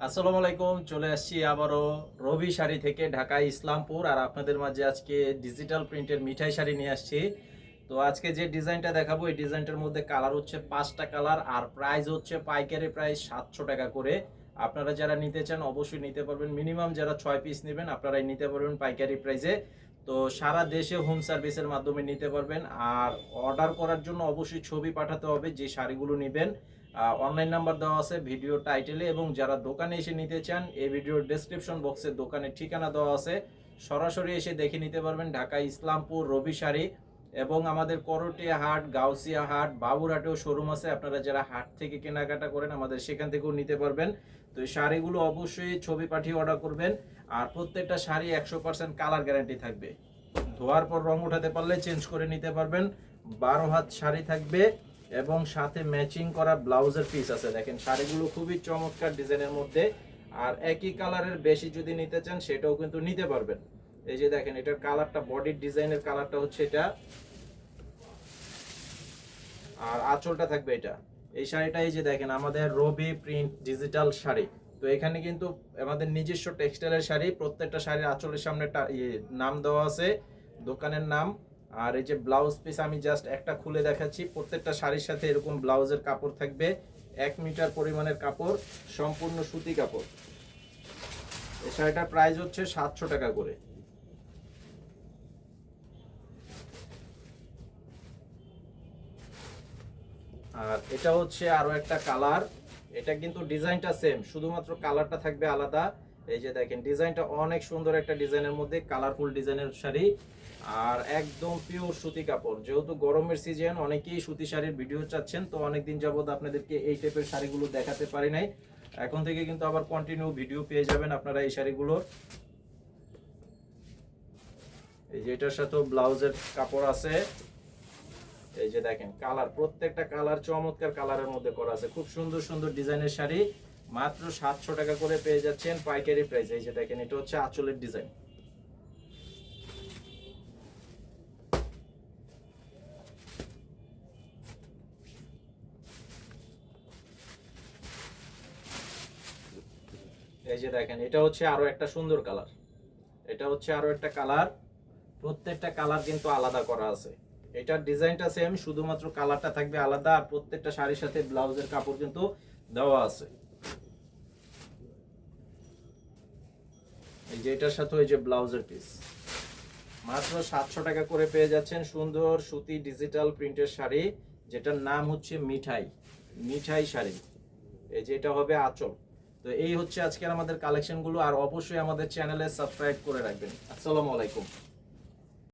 আসসালামু আলাইকুম। চলে আসছি আবারও রবি শাড়ি থেকে, ঢাকা ইসলামপুর। আর আপনাদের মাঝে আজকে ডিজিটাল প্রিন্টের মিঠাই শাড়ি নিয়ে আসছি। তো আজকে যে ডিজাইনটা দেখাবো, এই ডিজাইনটার মধ্যে কালার হচ্ছে 5টা কালার, আর প্রাইস হচ্ছে পাইকারি প্রাইস 700 টাকা করে। আপনারা যারা নিতে চান অবশ্যই নিতে পারবেন। মিনিমাম যারা 6 পিস নেবেন আপনারাই নিতে পারবেন পাইকারি প্রাইসে। তো সারা দেশে হোম সার্ভিসের মাধ্যমে নিতে পারবেন। আর অর্ডার করার জন্য অবশ্যই ছবি পাঠাতে হবে যে শাড়িগুলো নেবেন। অনলাইন নাম্বার দেওয়া আছে ভিডিও টাইটেলে, এবং যারা দোকানে এসে নিতে চান এই ভিডিওর ডেসক্রিপশন বক্সে দোকানের ঠিকানা দেওয়া আছে, সরাসরি এসে দেখে নিতে পারবেন। ঢাকা ইসলামপুর রবি শাড়ি, এবং আমাদের করটিয়া হাট, গাউসিয়া হাট, বাবুরহাটেও শোরুম আছে। আপনারা যারা হাট থেকে কেনাকাটা করেন আমাদের সেখান থেকেও নিতে পারবেন। তো এই শাড়িগুলো অবশ্যই ছবি পাঠিয়ে অর্ডার করবেন। আর প্রত্যেকটা শাড়ি 100% কালার গ্যারান্টি থাকবে। ধোয়ার পর রং উঠাতে পারলে চেঞ্জ করে নিতে পারবেন। 12 হাত শাড়ি থাকবে এবং সাথে ম্যাচিং করা ব্লাউজের পিস আছে। দেখেন শাড়িগুলো খুবই চমৎকার ডিজাইনের মধ্যে। আর একই কালারের বেশি যদি নিতে চান সেটাও কিন্তু নিতে পারবেন। এই যে দেখেন এটার কালারটা, বডির ডিজাইনের কালারটা হচ্ছে এটা, আর আঁচলটা থাকবে এটা। এই শাড়িটা এই যে দেখেন আমাদের রবি প্রিন্ট ডিজিটাল শাড়ি। তো এখানে কিন্তু আমাদের নিজস্ব টেক্সটাইলের শাড়ি। প্রত্যেকটা শাড়ির আঁচলের সামনে একটা নাম দেওয়া আছে, দোকানের নাম। আর এই যে ব্লাউজ পিস আমি জাস্ট একটা খুলে দেখাচ্ছি। প্রত্যেকটা শাড়ির সাথে এরকম ব্লাউজের কাপড় থাকবে, 1 মিটার পরিমাণের কাপড়, সম্পূর্ণ সুতি কাপড়। এই শাড়িটার প্রাইস হচ্ছে 700 টাকা করে। আর এটা হচ্ছে আরো একটা কালার। এটা কিন্তু ডিজাইনটা সেম, শুধুমাত্র কালারটা থাকবে আলাদা। এই যে দেখেন ডিজাইনটা অনেক সুন্দর একটা ডিজাইনের মধ্যে, কালারফুল ডিজাইনের শাড়ি। আর একদম পিওর সুতি কাপড়। যেহেতু গরমের সিজন, অনেকেই সুতি শাড়ির ভিডিও চাচ্ছেন, তো অনেকদিন যাবত আপনাদেরকে এই টাইপের শাড়িগুলো দেখাতে পারি নাই। এখন থেকে কিন্তু আবার কন্টিনিউ ভিডিও পেয়ে যাবেন আপনারা এই শাড়িগুলো। এই যে এটার সাথেও ব্লাউজের কাপড় আছে। এই যে দেখেন কালার, প্রত্যেকটা কালার চমৎকার কালারের মধ্যে করা আছে। খুব সুন্দর সুন্দর ডিজাইনের শাড়ি মাত্র 700 টাকা করে পেয়ে যাচ্ছেন পাইকারি প্রাইস। এই যে দেখেন এটা হচ্ছে আঁচলের ডিজাইন। এই যে দেখেন এটা হচ্ছে আরো একটা সুন্দর কালার। এটা হচ্ছে আরো একটা কালার। প্রত্যেকটা কালার কিন্তু আলাদা করা আছে। এটার ডিজাইনটা সেম, শুধুমাত্র কালারটা থাকবে আলাদা। আর প্রত্যেকটা শাড়ির সাথে ব্লাউজের কাপড় কিন্তু দেওয়া আছে। এই যে এটার সাথে এই যে ব্লাউজের পিস, মাত্র 700 টাকা করে পেয়ে যাচ্ছেন সুন্দর সুতি ডিজিটাল প্রিন্টের শাড়ি, যেটার নাম হচ্ছে মিঠাই, মিঠাই শাড়ি। এই যে এটা হবে আঁচল। তো এই হচ্ছে আজকের আমাদের কালেকশনগুলো। আর অবশ্যই আমাদের চ্যানেলে সাবস্ক্রাইব করে রাখবেন। আসসালামু আলাইকুম।